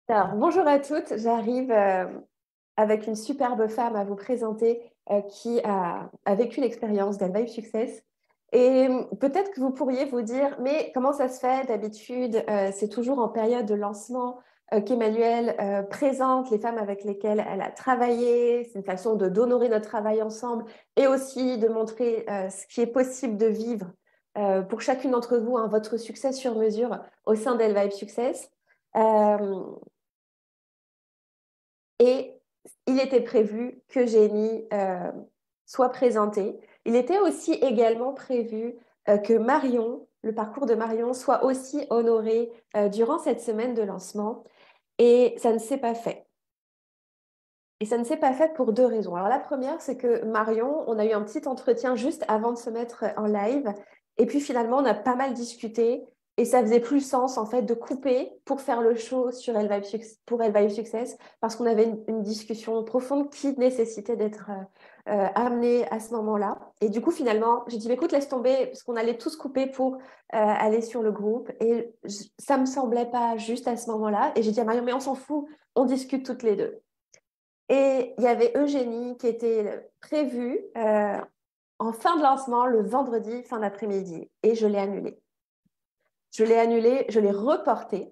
Alors, bonjour à toutes, j'arrive avec une superbe femme à vous présenter qui a vécu l'expérience d'Elvive Success. Et peut-être que vous pourriez vous dire, mais comment ça se fait d'habitude, c'est toujours en période de lancement qu'Emmanuelle présente les femmes avec lesquelles elle a travaillé. C'est une façon d'honorer notre travail ensemble et aussi de montrer ce qui est possible de vivre pour chacune d'entre vous, hein, votre succès sur mesure au sein d'Elvive Success. Euh, et il était prévu que Jenny soit présentée. Il était aussi également prévu que Marion, le parcours de Marion, soit aussi honoré durant cette semaine de lancement. Et ça ne s'est pas fait. Et ça ne s'est pas fait pour deux raisons. Alors la première, c'est que Marion, on a eu un petit entretien juste avant de se mettre en live. Et puis finalement, on a pas mal discuté. Et ça faisait plus sens en fait de couper pour faire le show sur pour Elvive Success parce qu'on avait une discussion profonde qui nécessitait d'être amenée à ce moment-là. Et du coup, finalement, j'ai dit, bah, écoute, laisse tomber parce qu'on allait tous couper pour aller sur le groupe. Et ça me semblait pas juste à ce moment-là. Et j'ai dit à Marion, mais on s'en fout, on discute toutes les deux. Et il y avait Eugénie qui était prévue en fin de lancement le vendredi, fin d'après-midi. Et je l'ai annulée. Je l'ai annulée, je l'ai reportée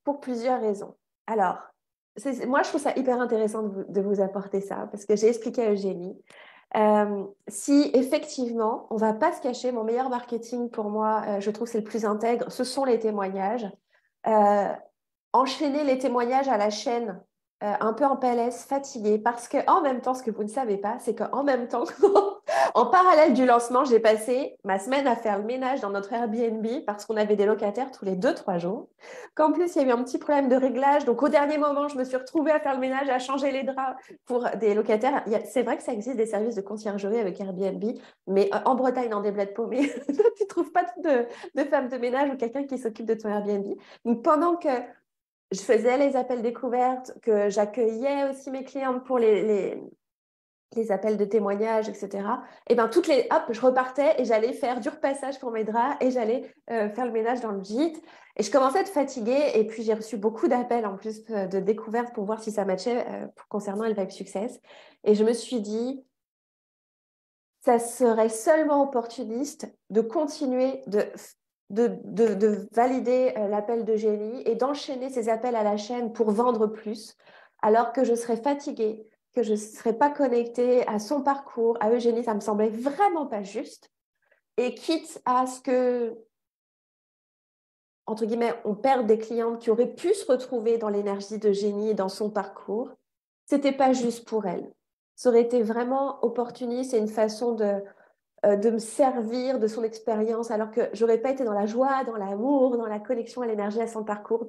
pour plusieurs raisons. Alors, moi, je trouve ça hyper intéressant de vous apporter ça parce que j'ai expliqué à Eugénie. Si effectivement, on ne va pas se cacher, mon meilleur marketing pour moi, je trouve que c'est le plus intègre, ce sont les témoignages. Euh, Enchaîner les témoignages à la chaîne, un peu en PLS, fatiguée, parce que en même temps, ce que vous ne savez pas, c'est qu'en même temps, en parallèle du lancement, j'ai passé ma semaine à faire le ménage dans notre Airbnb parce qu'on avait des locataires tous les 2, 3 jours. Qu'en plus, il y a eu un petit problème de réglage. Donc, au dernier moment, je me suis retrouvée à faire le ménage, à changer les draps pour des locataires. C'est vrai que ça existe des services de conciergerie avec Airbnb, mais en Bretagne, dans des bleds paumés, tu ne trouves pas de femme de ménage ou quelqu'un qui s'occupe de ton Airbnb. Donc, pendant que je faisais les appels découvertes, que j'accueillais aussi mes clientes pour les appels de témoignages, etc. Et bien, hop, je repartais et j'allais faire du repassage pour mes draps et j'allais faire le ménage dans le gîte. Et je commençais à être fatiguée. Et puis, j'ai reçu beaucoup d'appels en plus de découvertes pour voir si ça matchait concernant Elvive Success. Et je me suis dit, ça serait seulement opportuniste de continuer de valider l'appel de génie et d'enchaîner ces appels à la chaîne pour vendre plus, alors que je serais fatiguée, que je ne serais pas connectée à son parcours, à Eugénie, ça me semblait vraiment pas juste. Et quitte à ce que, entre guillemets, on perde des clientes qui auraient pu se retrouver dans l'énergie de génie et dans son parcours, c'était pas juste pour elle. Ça aurait été vraiment opportuniste et une façon de me servir de son expérience alors que j'aurais pas été dans la joie, dans l'amour, dans la connexion à l'énergie, à son parcours.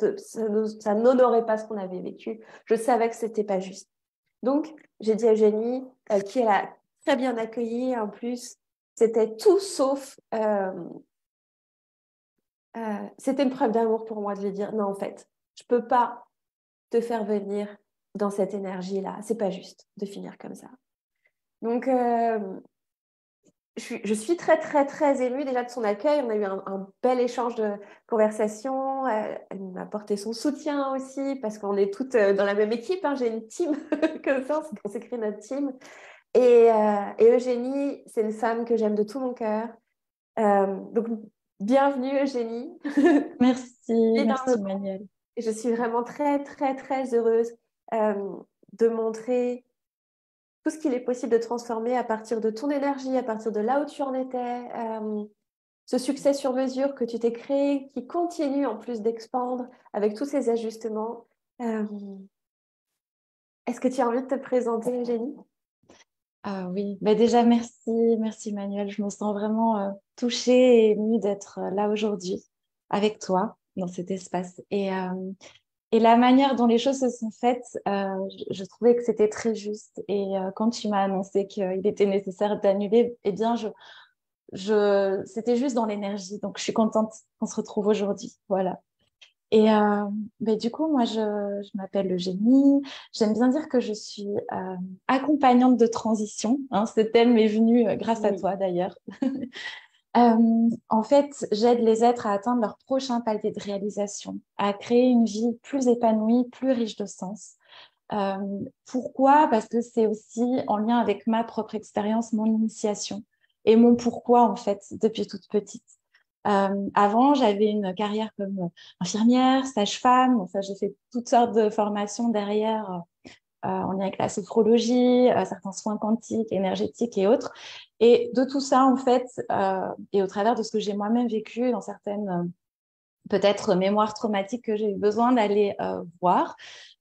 Ça n'honorait pas ce qu'on avait vécu. Je savais que c'était pas juste. Donc, j'ai dit à Eugénie, qui elle a très bien accueilli en plus, c'était tout sauf... c'était une preuve d'amour pour moi de lui dire, non, en fait, je peux pas te faire venir dans cette énergie-là. C'est pas juste de finir comme ça. Donc, je suis très, très, très émue déjà de son accueil. On a eu un bel échange de conversation. Elle m'a apporté son soutien aussi parce qu'on est toutes dans la même équipe, hein. J'ai une team comme ça, on s'est créé notre team. Et Eugénie, c'est une femme que j'aime de tout mon cœur. Donc, bienvenue Eugénie. Merci, Et dans le merci Manuel. et je suis vraiment très, très, très heureuse de montrer tout ce qu'il est possible de transformer à partir de ton énergie, à partir de là où tu en étais, ce succès sur mesure que tu t'es créé, qui continue en plus d'expandre avec tous ces ajustements. Euh, Est-ce que tu as envie de te présenter, Eugénie? Ah oui, bah déjà merci Manuel. Je me sens vraiment touchée et émue d'être là aujourd'hui avec toi dans cet espace. Et la manière dont les choses se sont faites, je trouvais que c'était très juste. Et quand tu m'as annoncé qu'il était nécessaire d'annuler, eh bien c'était juste dans l'énergie. Donc je suis contente qu'on se retrouve aujourd'hui. Voilà. Et ben, du coup, moi, je m'appelle Eugénie. J'aime bien dire que je suis accompagnante de transition, hein. Ce thème m'est venu grâce à Oui. toi d'ailleurs. En fait, j'aide les êtres à atteindre leur prochain palier de réalisation, à créer une vie plus épanouie, plus riche de sens. Euh, Pourquoi? Parce que c'est aussi en lien avec ma propre expérience, mon initiation et mon pourquoi, en fait, depuis toute petite. Avant, j'avais une carrière comme infirmière, sage-femme. Enfin, j'ai fait toutes sortes de formations derrière en lien avec la sophrologie, certains soins quantiques, énergétiques et autres. Et de tout ça, en fait, et au travers de ce que j'ai moi-même vécu dans certaines peut-être mémoires traumatiques que j'ai eu besoin d'aller voir,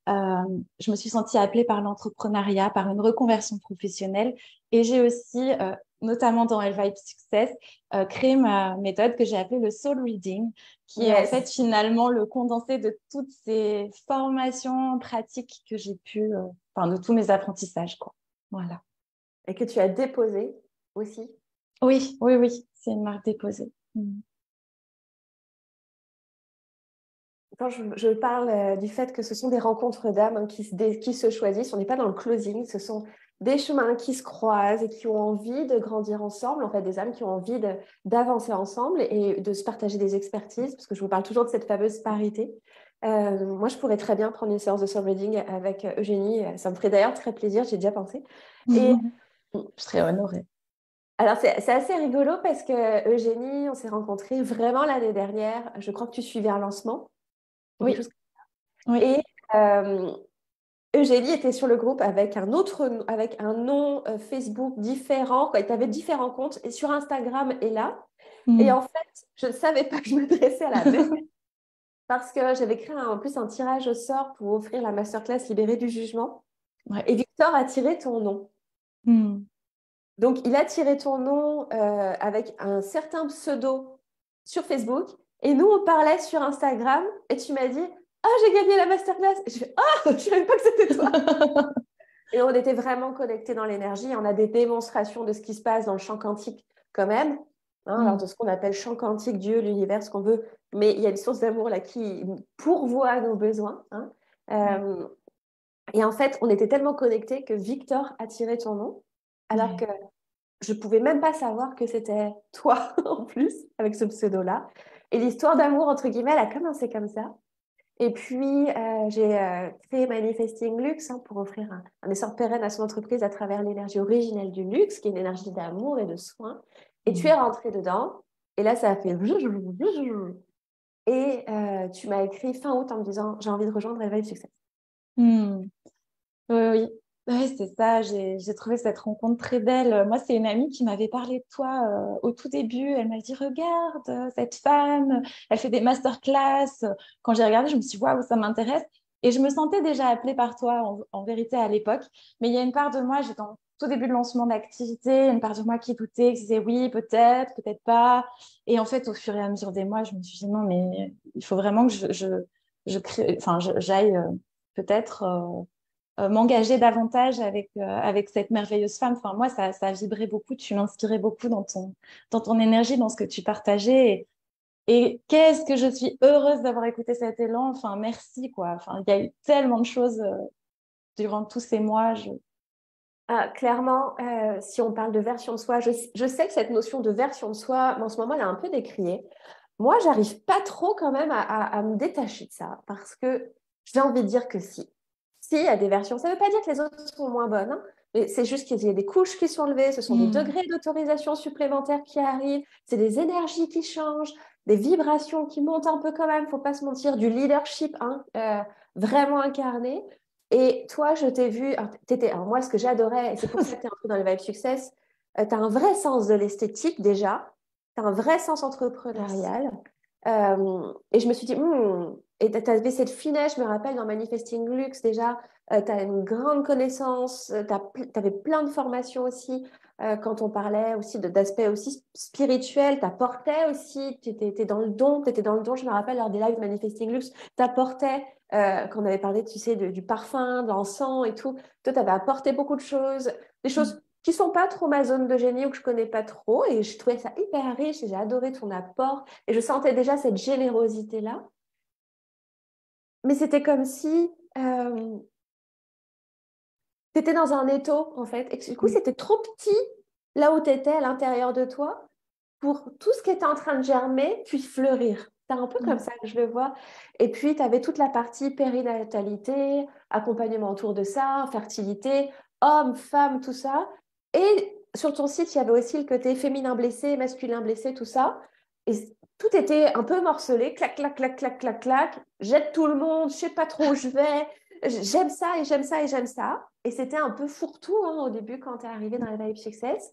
euh, je me suis sentie appelée par l'entrepreneuriat, par une reconversion professionnelle. Et j'ai aussi, notamment dans Elvibe Success, créé ma méthode que j'ai appelée le Soul Reading, qui est en fait Yes. finalement le condensé de toutes ces formations pratiques que j'ai pu, enfin de tous mes apprentissages, quoi. Voilà. Et que tu as déposé aussi. Oui, oui, oui, c'est une marque déposée. Mm. Quand je parle du fait que ce sont des rencontres d'âmes hein, qui se choisissent, on n'est pas dans le closing, ce sont des chemins qui se croisent et qui ont envie de grandir ensemble, en fait des âmes qui ont envie d'avancer ensemble et de se partager des expertises, parce que je vous parle toujours de cette fameuse parité. Moi, je pourrais très bien prendre une séance de soul reading avec Eugénie, ça me ferait d'ailleurs très plaisir, j'ai déjà pensé. Et Je serais honorée. alors, c'est assez rigolo parce que Eugénie, on s'est rencontrés vraiment l'année dernière, je crois que tu suivais un lancement, ou quelque Oui, chose. oui. Et euh, Eugénie était sur le groupe avec un autre, avec un nom Facebook différent, quoi. Tu avais différents comptes et sur Instagram et là. Et Mm. en fait, je ne savais pas que je m'adressais à la même parce que j'avais créé en plus un tirage au sort pour offrir la masterclass Libérée du jugement. Ouais. Et Victor a tiré ton nom. Mm. Donc, il a tiré ton nom avec un certain pseudo sur Facebook. Et nous, on parlait sur Instagram et tu m'as dit, ah, j'ai gagné la masterclass. Et je fais, ah, je ne savais pas que c'était toi. Et on était vraiment connectés dans l'énergie. On a des démonstrations de ce qui se passe dans le champ quantique quand même. Hein, alors de Mm. ce qu'on appelle champ quantique, Dieu, l'univers, ce qu'on veut. Mais il y a une source d'amour là qui pourvoit à nos besoins. Hein. Ouais. Euh, et en fait, on était tellement connectés que Victor a tiré ton nom, alors que Ouais. je ne pouvais même pas savoir que c'était toi en plus, avec ce pseudo-là. Et l'histoire d'amour, entre guillemets, elle a commencé comme ça. Et puis, j'ai créé Manifesting Luxe hein, pour offrir un essor pérenne à son entreprise à travers l'énergie originelle du luxe, qui est une énergie d'amour et de soin. Et tu es Mm. rentré dedans. Et là, ça a fait... Et tu m'as écrit fin août en me disant, j'ai envie de rejoindre Elevate Success. Mm. Oui, oui. Ouais, c'est ça, j'ai trouvé cette rencontre très belle. Moi, c'est une amie qui m'avait parlé de toi au tout début. Elle m'a dit, regarde, cette femme, elle fait des masterclass. Quand j'ai regardé, je me suis dit, waouh, ça m'intéresse. Et je me sentais déjà appelée par toi, en vérité, à l'époque. Mais il y a une part de moi, j'étais en tout début de lancement d'activité, une part de moi qui doutait, qui disait oui, peut-être, peut-être pas. Et en fait, au fur et à mesure des mois, je me suis dit, non, mais il faut vraiment que je crée, enfin, j'aille peut-être. M'engager davantage avec cette merveilleuse femme. Enfin, moi, ça vibrait beaucoup, tu m'inspirais beaucoup dans ton énergie, dans ce que tu partageais. Et qu'est-ce que je suis heureuse d'avoir écouté cet élan. Enfin, merci, quoi. Enfin, il y a eu tellement de choses durant tous ces mois. Ah, clairement, si on parle de version de soi, je sais que cette notion de version de soi, en ce moment, elle est un peu décriée. Moi, j'arrive pas trop quand même à me détacher de ça parce que j'ai envie de dire que si. Si, il y a des versions. Ça ne veut pas dire que les autres sont moins bonnes, hein, mais c'est juste qu'il y a des couches qui sont levées, ce sont des Mm. degrés d'autorisation supplémentaires qui arrivent, c'est des énergies qui changent, des vibrations qui montent un peu quand même, faut pas se mentir, du leadership hein, vraiment incarné. Et toi, je t'ai vu, alors moi, ce que j'adorais, et c'est pour ça que tu es entrée dans le Vibe Success, tu as un vrai sens de l'esthétique déjà, tu as un vrai sens Merci. entrepreneurial. Et je me suis dit, et tu avais cette finesse, je me rappelle, dans Manifesting Luxe déjà, tu as une grande connaissance, tu avais plein de formations aussi, quand on parlait aussi d'aspects aussi spirituels, tu apportais aussi, tu étais dans le don, tu étais dans le don, je me rappelle, lors des lives Manifesting Luxe, tu apportais, quand on avait parlé, tu sais, du parfum, de l'encens et tout, toi, tu avais apporté beaucoup de choses, des Mm. choses qui sont pas trop ma zone de génie ou que je connais pas trop, et je trouvais ça hyper riche et j'ai adoré ton apport. Et je sentais déjà cette générosité-là. Mais c'était comme si tu étais dans un étau, en fait. Et que, du coup, Mm. c'était trop petit là où tu étais à l'intérieur de toi. pour tout ce qui était en train de germer, puis fleurir. C'est un peu comme ça que je le vois. Et puis, tu avais toute la partie périnatalité, accompagnement autour de ça, fertilité, hommes, femmes, tout ça. Et sur ton site, il y avait aussi le côté féminin blessé, masculin blessé, tout ça. Et tout était un peu morcelé, clac, clac, clac, clac, clac, clac. Jette tout le monde, je sais pas trop où je vais. J'aime ça et j'aime ça et j'aime ça. Et c'était un peu fourre-tout hein, au début quand tu es arrivé dans la Vibe Success.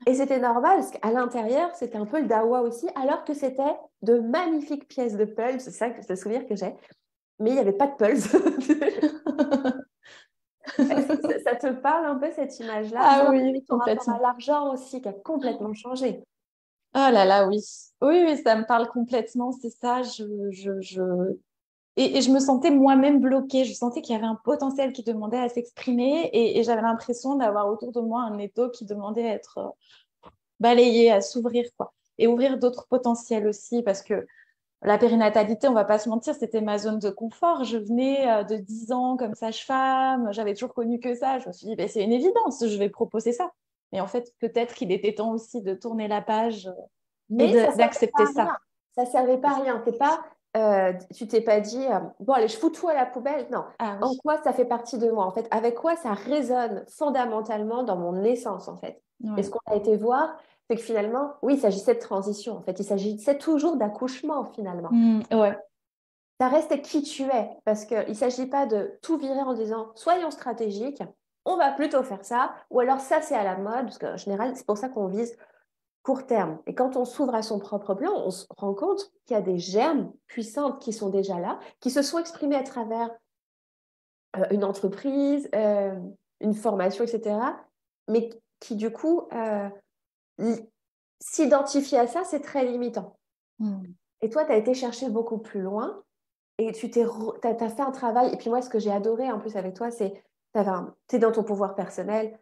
Et c'était normal, parce qu'à l'intérieur, c'était un peu le dawa aussi, alors que c'était de magnifiques pièces de pulse, c'est ça que c'est le souvenir que j'ai, mais il n'y avait pas de pulse. Est-ce que ça te parle un peu cette image-là? Puis Ah ça oui, implique ton rapport à complètement. l'argent aussi, qui a complètement changé. Oh là là, oui. Oui, oui, ça me parle complètement, c'est ça. Et je me sentais moi-même bloquée. Je sentais qu'il y avait un potentiel qui demandait à s'exprimer et j'avais l'impression d'avoir autour de moi un étau qui demandait à être balayé, à s'ouvrir, quoi. Et ouvrir d'autres potentiels aussi, parce que la périnatalité, on va pas se mentir, c'était ma zone de confort. Je venais de 10 ans comme sage-femme, j'avais toujours connu que ça. Je me suis dit, ben, c'est une évidence, je vais proposer ça. Et en fait, peut-être qu'il était temps aussi de tourner la page et Mais ça ne servait pas d'accepter à ça. rien. Ça ne servait pas à rien. Tu t'es pas dit, bon, allez, je fous tout à la poubelle. Non. Ah En oui, quoi ça fait partie de moi, en fait? Avec quoi ça résonne fondamentalement dans mon essence, en fait? Et ce oui. qu'on a été voir, c'est que finalement, oui, il s'agissait de transition, en fait. Il s'agissait toujours d'accouchement, finalement. Ouais. Ça reste qui tu es, parce qu'il ne s'agit pas de tout virer en disant, soyons stratégiques, on va plutôt faire ça, ou alors ça, c'est à la mode, parce qu'en général, c'est pour ça qu'on vise court terme. Et quand on s'ouvre à son propre plan, on se rend compte qu'il y a des germes puissantes qui sont déjà là, qui se sont exprimés à travers une entreprise, une formation, etc. Mais qui, du coup, s'identifier à ça, c'est très limitant. Mm. Et toi, tu as été chercher beaucoup plus loin et t'as fait un travail. Et puis moi, ce que j'ai adoré en plus avec toi, c'est tu es dans ton pouvoir personnel.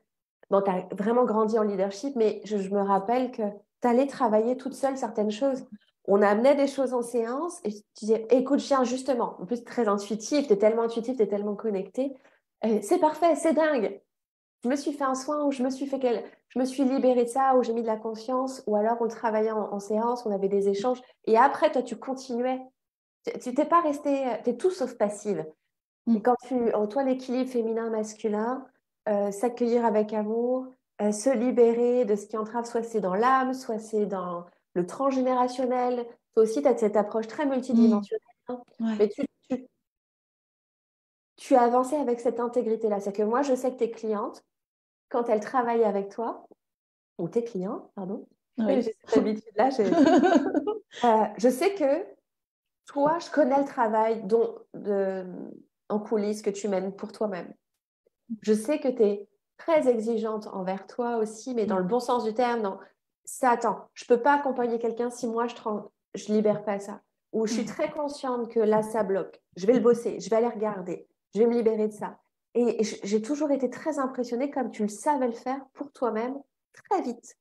Bon, tu as vraiment grandi en leadership, mais je me rappelle que tu allais travailler toute seule certaines choses. On amenait des choses en séance et tu disais, écoute, tiens, justement, en plus, très intuitif, tu es tellement intuitif, tu es tellement connecté. C'est parfait, c'est dingue. Je me suis fait un soin ou je me suis libérée de ça, ou j'ai mis de la conscience, ou alors on travaillait en séance, on avait des échanges. Et après, toi, tu continuais. Tu t'es pas resté, tu es tout sauf passive. Et Mm. quand toi, l'équilibre féminin-masculin, s'accueillir avec amour, se libérer de ce qui entrave, soit c'est dans l'âme, soit c'est dans le transgénérationnel. Toi aussi, tu as cette approche très Mm. multidimensionnelle, hein. Ouais. Mais tu as avancé avec cette intégrité-là. C'est que moi, je sais que tes clientes, quand elles travaillent avec toi, ou tes clients, pardon, j'ai Oui. cette habitude-là, je sais que toi, je connais le travail en coulisses que tu mènes pour toi-même. Je sais que tu es très exigeante envers toi aussi, mais dans le Mm. bon sens du terme, dans ça, attends, je peux pas accompagner quelqu'un si moi je libère pas ça. Ou je suis Mm. très consciente que là, ça bloque. Je vais le bosser, je vais aller regarder, je vais me libérer de ça. Et j'ai toujours été très impressionnée comme tu le savais le faire pour toi-même très vite.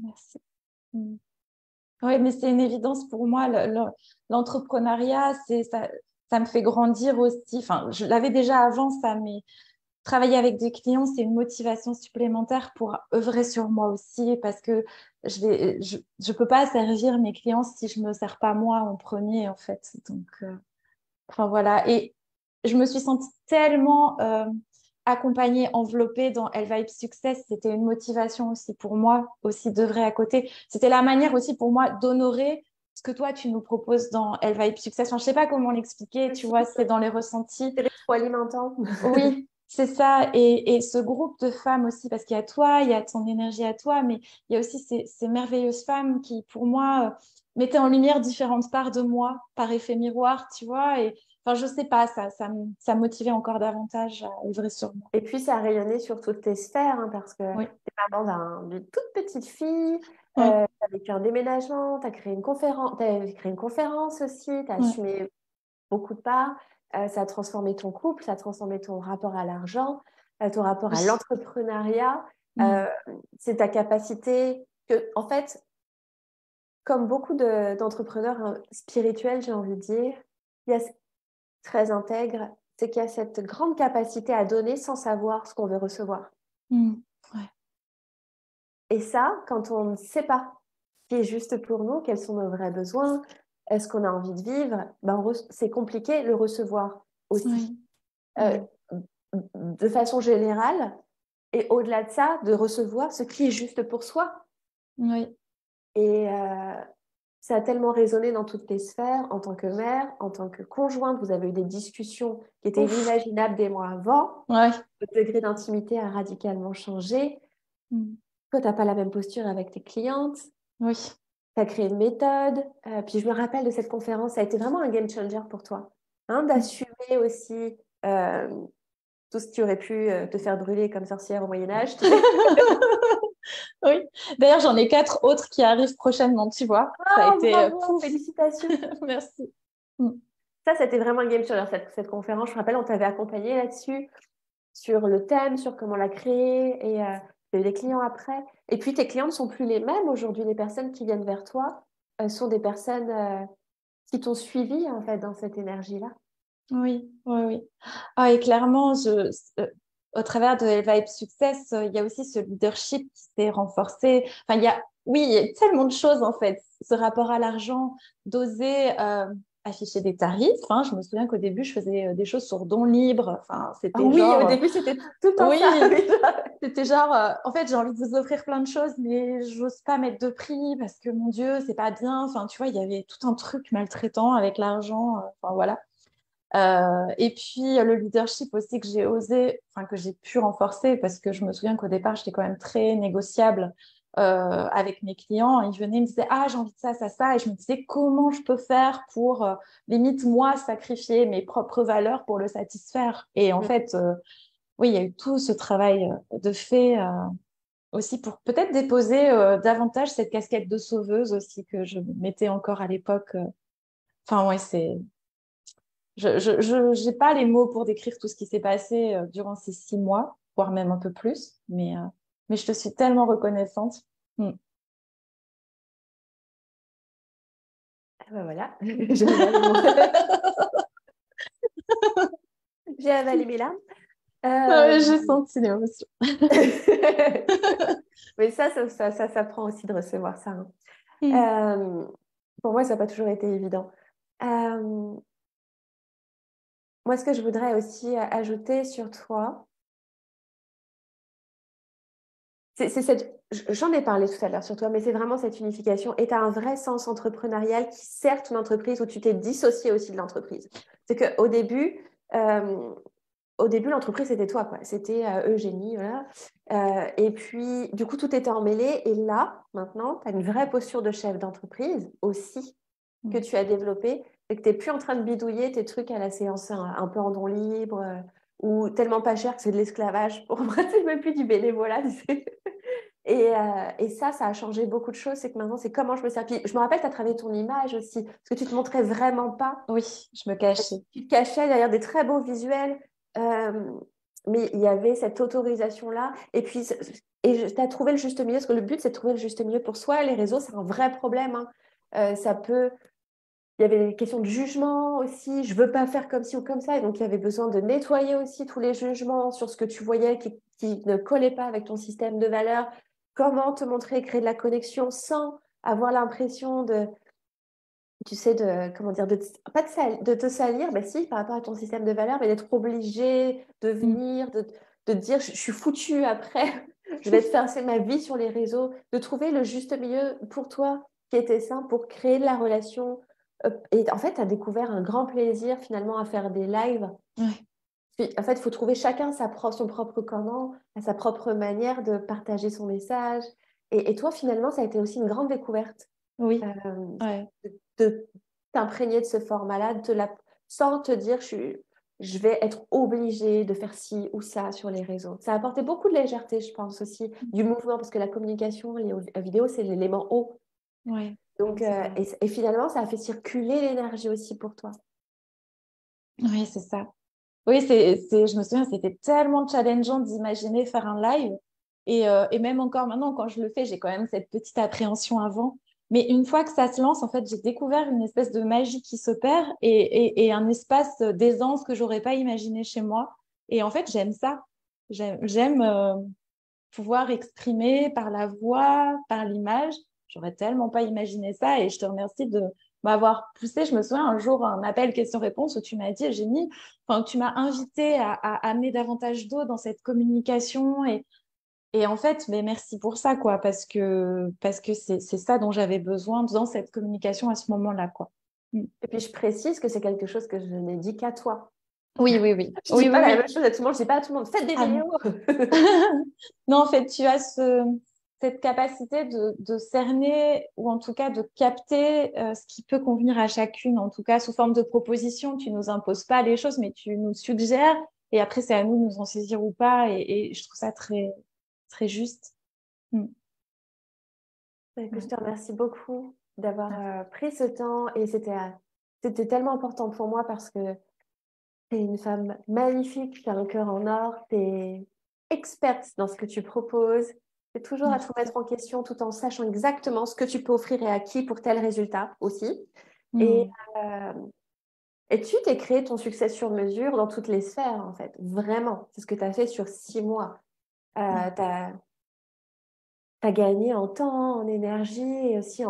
Merci. Mm. Oui, mais c'est une évidence pour moi. L'entrepreneuriat, ça me fait grandir aussi. Enfin, je l'avais déjà avant ça, mais travailler avec des clients, c'est une motivation supplémentaire pour œuvrer sur moi aussi, parce que je peux pas servir mes clients si je me sers pas moi en premier, en fait. Donc, enfin voilà. Et je me suis sentie tellement accompagnée, enveloppée dans Elle Vibe Success. C'était une motivation aussi pour moi, aussi d'œuvrer à côté. C'était la manière aussi pour moi d'honorer ce que toi, tu nous proposes dans Elle Vibe Success. Enfin, je sais pas comment l'expliquer, tu Aussi, vois, c'est dans les ressentis. c'est rétroalimentant. Oui, c'est ça. Et ce groupe de femmes aussi, parce qu'il y a toi, il y a ton énergie à toi, mais il y a aussi ces merveilleuses femmes qui, pour moi, mettaient en lumière différentes parts de moi, par effet miroir, tu vois. Et enfin, je sais pas, ça me motivait encore davantage à œuvrer sur moi. Et puis, ça a rayonné sur toutes tes sphères, hein, parce que Oui, tu es maman d'une toute petite fille, tu oui, as vécu un déménagement, tu as créé une conférence aussi, tu as oui. assumé beaucoup de parts, ça a transformé ton couple, ça a transformé ton rapport à l'argent, ton rapport à Oui. l'entrepreneuriat. Mm. Euh, c'est ta capacité en fait, comme beaucoup d'entrepreneurs hein, spirituels, j'ai envie de dire, il y a très intègre, c'est qu'il y a cette grande capacité à donner sans savoir ce qu'on veut recevoir. Mm. Ouais. Et ça, quand on ne sait pas qui est juste pour nous, quels sont nos vrais besoins, est-ce qu'on a envie de vivre, c'est compliqué le recevoir aussi. Oui. Euh, de façon générale, et au-delà de ça, de recevoir ce qui est juste pour soi. Oui. Et ça a tellement résonné dans toutes les sphères, en tant que mère, en tant que conjointe, vous avez eu des discussions qui étaient Ouf. inimaginables des mois avant. Ouais. Le degré d'intimité a radicalement changé. Toi, tu n'as pas la même posture avec tes clientes. Oui. Tu as créé une méthode. Puis je me rappelle de cette conférence, ça a été vraiment un game changer pour toi. Hein, d'assumer aussi euh, tout ce qui aurait pu te faire brûler comme sorcière au Moyen-Âge. Tu sais. Oui. D'ailleurs, j'en ai 4 autres qui arrivent prochainement, tu vois. Ça a Oh, été bravo, pouf. félicitations. Merci. Ça, c'était vraiment un game changer, cette conférence. Je me rappelle, on t'avait accompagné là-dessus, sur le thème, sur comment la créer. Et tu as eu des clients après. Et puis, tes clients ne sont plus les mêmes aujourd'hui. Les personnes qui viennent vers toi sont des personnes qui t'ont suivi, en fait, dans cette énergie-là. Oui, oui, oui. Ah, et clairement, au travers de Vibe Success, il y a aussi ce leadership qui s'est renforcé. Enfin, oui, il y a tellement de choses en fait. Ce rapport à l'argent, d'oser afficher des tarifs. Hein. Je me souviens qu'au début, je faisais des choses sur don libre. Enfin, Ah c'était oui, au genre, début, c'était tout le temps ça. oui, c'était genre, en fait, j'ai envie de vous offrir plein de choses, mais j'ose pas mettre de prix parce que mon Dieu, c'est pas bien. Enfin, tu vois, il y avait tout un truc maltraitant avec l'argent. Enfin, voilà. Et puis le leadership aussi que j'ai osé, enfin que j'ai pu renforcer parce que je me souviens qu'au départ j'étais quand même très négociable avec mes clients. Ils venaient ils me disaient ah j'ai envie de ça ça ça et je me disais comment je peux faire pour limite moi sacrifier mes propres valeurs pour le satisfaire. Et en fait oui il y a eu tout ce travail de fait aussi pour peut-être déposer davantage cette casquette de sauveuse aussi que je mettais encore à l'époque. Enfin ouais c'est je n'ai pas les mots pour décrire tout ce qui s'est passé durant ces 6 mois, voire même un peu plus, mais je te suis tellement reconnaissante. Mm. Ah ben voilà, j'ai avalé, j'ai avalé mes larmes. Ah ouais, Euh, j'ai senti l'émotion. Mais ça s'apprend aussi de recevoir ça. Hein. Mm. Euh, pour moi, ça n'a pas toujours été évident. Euh, Moi, ce que je voudrais aussi ajouter sur toi, j'en ai parlé tout à l'heure sur toi, mais c'est vraiment cette unification. Et tu as un vrai sens entrepreneurial qui sert ton entreprise où tu t'es dissocié aussi de l'entreprise. C'est euh, au début, l'entreprise, c'était toi, quoi. C'était Eugénie, voilà. Et puis, du coup, tout était emmêlé. Et là, maintenant, tu as une vraie posture de chef d'entreprise aussi que Mm. tu as développée et que tu n'es plus en train de bidouiller tes trucs à la séance un peu en don libre ou tellement pas cher que c'est de l'esclavage. Pour moi, c'est même plus du bénévolat, tu sais. Et ça a changé beaucoup de choses. C'est que maintenant, c'est comment je me sers. Puis, je me rappelle, tu as travaillé ton image aussi, parce que tu te montrais vraiment pas. Oui, je me cachais. Tu te cachais derrière des très beaux visuels, euh, mais il y avait cette autorisation-là. Et puis, tu as trouvé le juste milieu, parce que le but, c'est de trouver le juste milieu pour soi. Les réseaux, c'est un vrai problème. Hein. Ça peut. Il y avait des questions de jugement aussi. Je veux pas faire comme ci ou comme ça. Et donc, il y avait besoin de nettoyer aussi tous les jugements sur ce que tu voyais qui ne collait pas avec ton système de valeurs. Comment te montrer, créer de la connexion sans avoir l'impression de, tu sais, comment dire, pas de te salir, mais si, par rapport à ton système de valeurs, mais d'être obligé de Mm. venir, de te dire, je suis foutu après, je vais te faire ma vie sur les réseaux, de trouver le juste milieu pour toi qui était sain pour créer de la relation. Et en fait, tu as découvert un grand plaisir finalement à faire des lives. Ouais. Puis, en fait, il faut trouver chacun son propre comment, sa propre manière de partager son message. Et toi, finalement, ça a été aussi une grande découverte Oui. euh, Ouais. de t'imprégner de ce format-là, sans te dire je vais être obligée de faire ci ou ça sur les réseaux. Ça a apporté beaucoup de légèreté, je pense aussi, du mouvement, parce que la communication liée aux vidéos, c'est l'élément haut. Ouais. Donc, C'est vrai. et finalement, ça a fait circuler l'énergie aussi pour toi. Oui, c'est ça. Oui, je me souviens, c'était tellement challengeant d'imaginer faire un live. Et même encore maintenant, quand je le fais, j'ai quand même cette petite appréhension avant. Mais une fois que ça se lance, en fait, j'ai découvert une espèce de magie qui s'opère et un espace d'aisance que j'aurais pas imaginé chez moi. Et en fait, j'aime ça. J'aime pouvoir exprimer par la voix, par l'image. j'aurais tellement pas imaginé ça. Et je te remercie de m'avoir poussé. Je me souviens un jour, un appel questions-réponses où tu m'as dit, Génie, enfin, tu m'as invité à amener davantage d'eau dans cette communication. Et en fait, mais merci pour ça, quoi, parce que c'est ça dont j'avais besoin dans cette communication à ce moment-là, quoi. Mm. Et puis, je précise que c'est quelque chose que je n'ai dit qu'à toi. Oui, oui, oui. Je Oui, dis oui, pas la oui. même chose à tout le monde. Je dis pas à tout le monde, faites des Ah non. vidéos. Non, en fait, tu as cette capacité de cerner ou en tout cas de capter ce qui peut convenir à chacune, en tout cas sous forme de proposition. Tu nous imposes pas les choses, mais tu nous suggères et après, c'est à nous de nous en saisir ou pas. Et je trouve ça très, très juste. Mm. Je Ouais. te remercie beaucoup d'avoir pris ce temps et c'était tellement important pour moi parce que tu es une femme magnifique, tu as un cœur en or, tu es experte dans ce que tu proposes, tu es toujours à te Merci. remettre en question tout en sachant exactement ce que tu peux offrir et à qui pour tel résultat aussi. Et, Mm. euh, et tu t'es créé ton succès sur mesure dans toutes les sphères en fait, vraiment. C'est ce que tu as fait sur 6 mois. Tu as gagné en temps, en énergie et aussi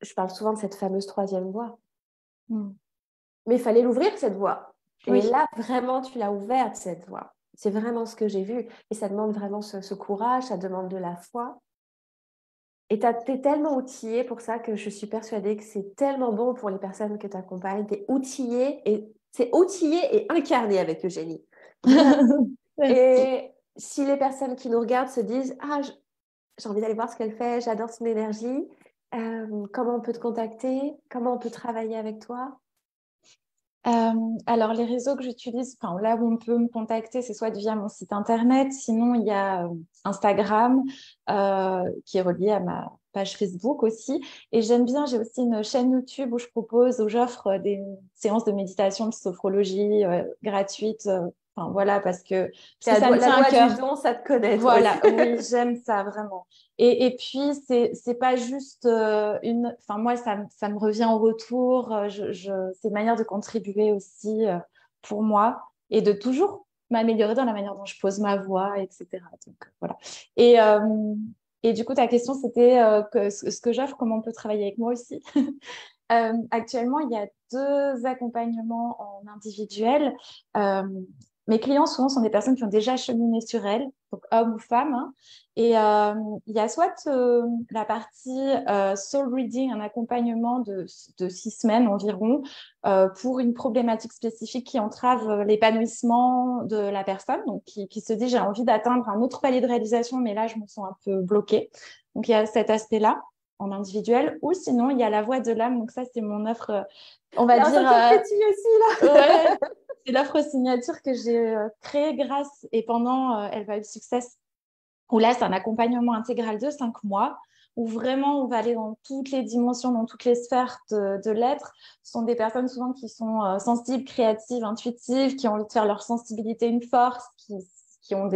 je parle souvent de cette fameuse troisième voie. Mm. Mais il fallait l'ouvrir, cette voie. Et Oui. là, vraiment, tu l'as ouverte, cette voie. C'est vraiment ce que j'ai vu. Et ça demande vraiment ce courage, ça demande de la foi. Et t'es tellement outillée pour ça que je suis persuadée que c'est tellement bon pour les personnes que tu accompagnes. Tu es outillée et c'est outillé et incarné avec Eugénie. Vraiment. Merci. Et si les personnes qui nous regardent se disent, ah, j'ai envie d'aller voir ce qu'elle fait, j'adore son énergie, comment on peut te contacter? Comment on peut travailler avec toi? Alors, les réseaux que j'utilise, enfin, là où on peut me contacter, c'est soit via mon site internet, sinon il y a Instagram qui est relié à ma page Facebook aussi. Et j'aime bien, j'ai aussi une chaîne YouTube où j'offre des séances de méditation, de sophrologie gratuites. Enfin, voilà, parce que ça me La tient à loi du cœur. don, ça te connaît, toi aussi. Voilà, oui, j'aime ça vraiment. Et puis, c'est pas juste enfin, moi, ça me revient en retour. C'est une manière de contribuer aussi pour moi et de toujours m'améliorer dans la manière dont je pose ma voix, etc. Donc, voilà. Et, euh, et du coup, ta question, c'était ce que j'offre, comment on peut travailler avec moi aussi. Actuellement, il y a 2 accompagnements en individuel. Euh, Mes clients, souvent, sont des personnes qui ont déjà cheminé sur elles, donc hommes ou femmes, hein. Et il y a soit la partie soul reading, un accompagnement de 6 semaines environ, pour une problématique spécifique qui entrave l'épanouissement de la personne, donc qui se dit j'ai envie d'atteindre un autre palier de réalisation, mais là, je me sens un peu bloquée. Donc, il y a cet aspect-là en individuel, ou sinon il y a la voix de l'âme. Donc ça, c'est mon offre, on va Là, dire, ça te pétille aussi, là. ouais, c'est l'offre signature que j'ai créée grâce et pendant Elva Success, où là, c'est un accompagnement intégral de 5 mois, où vraiment on va aller dans toutes les dimensions, dans toutes les sphères de l'être. Ce sont des personnes souvent qui sont sensibles, créatives, intuitives, qui ont envie de faire leur sensibilité une force, qui ont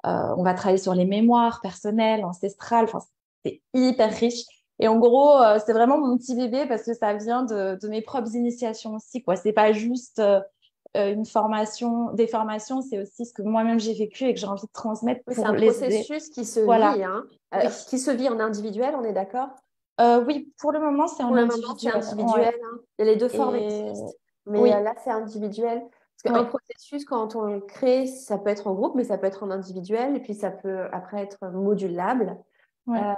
on va travailler sur les mémoires personnelles, ancestrales, enfin, c'est hyper riche. Et en gros, c'est vraiment mon petit bébé parce que ça vient de mes propres initiations aussi, quoi. C'est pas juste une formation, des formations, c'est aussi ce que moi-même j'ai vécu et que j'ai envie de transmettre Oui, c'est pour un les aider. processus qui se Voilà, vit, hein. oui. Qui se vit en individuel, on est d'accord? Oui, pour le moment, c'est Pour en le moment, c'est individuel. Ouais. individuel, hein. Il y a les deux formes Et existent, mais oui, là, c'est individuel. Parce qu'un oui, processus, quand on le crée, ça peut être en groupe, mais ça peut être en individuel, et puis ça peut après être modulable. oui, Euh,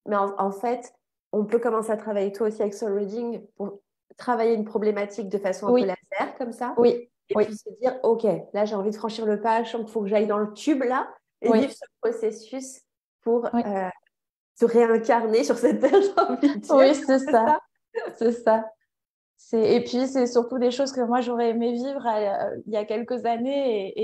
mais en fait, on peut commencer à travailler toi aussi avec Soul Reading pour travailler une problématique de façon un peu oui, laser, comme ça. oui, Et oui, puis se dire, OK, là, j'ai envie de franchir le pas, je sens qu'il faut que j'aille dans le tube, là, et oui, vivre ce processus pour oui, se réincarner sur cette terre, j'ai envie de dire. oui, c'est C'est ça, ça? c'est ça. Et puis, c'est surtout des choses que moi, j'aurais aimé vivre il y a quelques années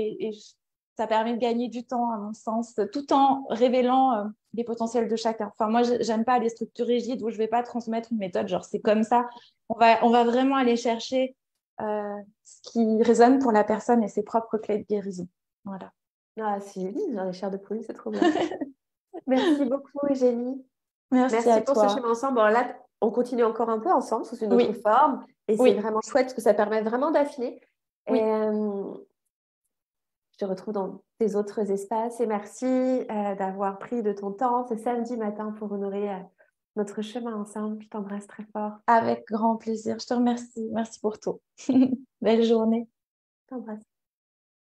ça permet de gagner du temps, à mon sens, tout en révélant les potentiels de chacun. Enfin, moi, j'aime pas les structures rigides où je vais pas transmettre une méthode, genre c'est comme ça. On va vraiment aller chercher ce qui résonne pour la personne et ses propres clés de guérison. Voilà. Ah, si, j'en ai chair de poule, c'est trop bien. Merci beaucoup, Eugénie. Merci Merci à pour ce toi. chemin ensemble. Bon, là, on continue encore un peu ensemble sous une autre Oui, forme. Et c'est oui, vraiment chouette parce que ça permet vraiment d'affiner. Et oui. te retrouve dans tes autres espaces. Et merci d'avoir pris de ton temps ce samedi matin pour honorer notre chemin ensemble. Je t'embrasse très fort. Avec grand plaisir. Je te remercie. Merci pour tout. Belle journée. Je t'embrasse.